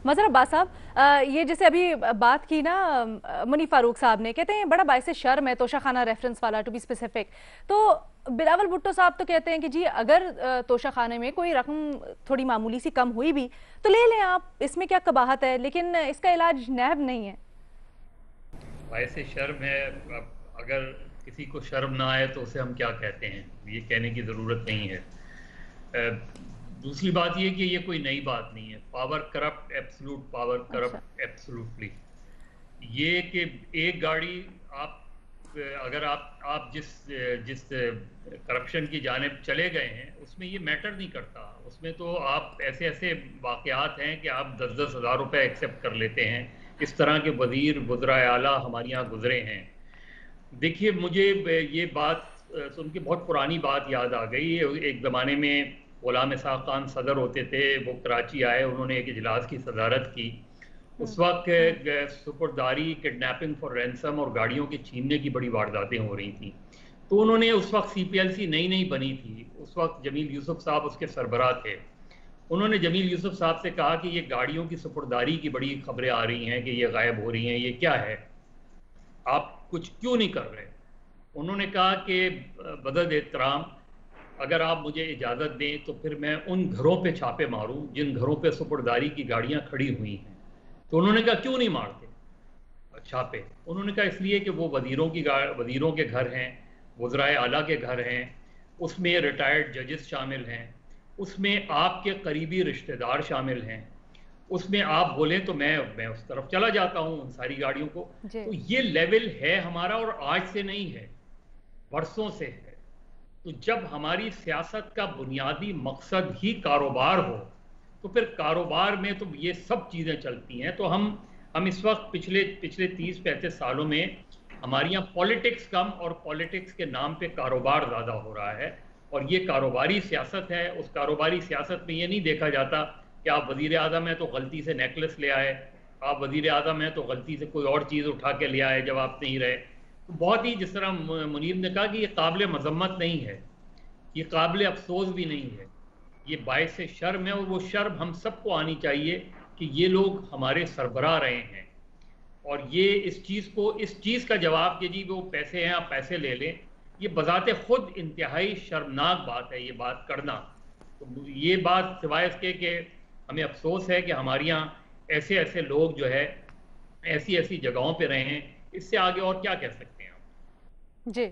मज़हर अब्बास साहब, ये जैसे अभी बात की ना मुनीर फारूक साहब ने, कहते हैं बड़ा बाइस शर्म है तोशा खाना रेफरेंस वाला, टू बी स्पेसिफिक। तो बिलावल भुट्टो साहब तो कहते हैं कि जी अगर तोशा खाने में कोई रकम थोड़ी मामूली सी कम हुई भी तो ले लें आप, इसमें क्या कबाहत है, लेकिन इसका इलाज नहब नहीं है। वैसे शर्म है। अब अगर किसी को शर्म ना आए तो उसे हम क्या कहते हैं, ये कहने की ज़रूरत नहीं है। दूसरी बात ये कि ये कोई नई बात नहीं है। पावर करप्ट, एब्सोल्यूट पावर अच्छा। Corrupt absolutely. ये कि एक गाड़ी, आप अगर आप जिस जिस करप्शन की जानिब चले गए हैं उसमें ये मैटर नहीं करता। उसमें तो आप ऐसे ऐसे वाक़यात हैं कि आप 10-10 हज़ार रुपए एक्सेप्ट कर लेते हैं। इस तरह के वज़ीर वज़राए आला हमारे यहाँ गुजरे हैं। देखिए, मुझे ये बात सुन के बहुत पुरानी बात याद आ गई। एक ज़माने में ग़ुलाम इसहाक़ खान सदर होते थे, वो कराची आए, उन्होंने एक इजलास की सदारत की। उस वक्त सुपुर्दारी, किडनैपिंग फॉर रैंसम और गाड़ियों के छीनने की बड़ी वारदातें हो रही थी। तो उन्होंने, उस वक्त CPLC नई नई बनी थी, उस वक्त जमील यूसुफ साहब उसके सरबराह थे। उन्होंने जमील यूसुफ साहब से कहा कि ये गाड़ियों की सुपुर्दारी की बड़ी खबरें आ रही हैं कि ये गायब हो रही हैं, ये क्या है, आप कुछ क्यों नहीं कर रहे। उन्होंने कहा कि बदद एहतराम, अगर आप मुझे इजाज़त दें तो फिर मैं उन घरों पे छापे मारूं जिन घरों पे सुपुर्दारी की गाड़ियां खड़ी हुई हैं। तो उन्होंने कहा क्यों नहीं मारते छापे। उन्होंने कहा इसलिए कि वो वज़ीरों के घर हैं, वज़राए आला के घर हैं, उसमें रिटायर्ड जजेस शामिल हैं, उसमें आपके करीबी रिश्तेदार शामिल हैं, उसमें आप बोलें तो मैं उस तरफ चला जाता हूं उन सारी गाड़ियों को। जी। तो ये लेवल है हमारा, और आज से नहीं है, बरसों से है। तो जब हमारी सियासत का बुनियादी मकसद ही कारोबार हो, तो फिर कारोबार में तो ये सब चीज़ें चलती हैं। तो हम इस वक्त पिछले पिछले 30-35 सालों में हमारे यहाँ पॉलिटिक्स कम और पॉलिटिक्स के नाम पे कारोबार ज़्यादा हो रहा है। और ये कारोबारी सियासत है। उस कारोबारी सियासत में ये नहीं देखा जाता कि आप वज़ीर आज़म हैं तो गलती से नेकलेस ले आए, आप वज़ीर आज़म हैं तो गलती से कोई और चीज़ उठा के ले आए जब आप नहीं रहे। तो बहुत ही, जिस तरह मुनीब ने कहा कि ये काबिल मजम्मत नहीं है, ये काबिल अफसोस भी नहीं है, ये बायस शर्म है। और वो शर्म हम सबको आनी चाहिए कि ये लोग हमारे सरबराह रहे हैं। और ये इस चीज़ का जवाब कि जी वो पैसे हैं, आप पैसे ले लें, ये बज़ाते खुद इंतहाई शर्मनाक बात है, ये बात करना। तो ये बात, सिवाय इसके कि हमें अफसोस है कि हमारे यहाँ ऐसे ऐसे लोग जो है ऐसी ऐसी जगहों पे रहे हैं, इससे आगे और क्या कह सकते हैं हम। जी।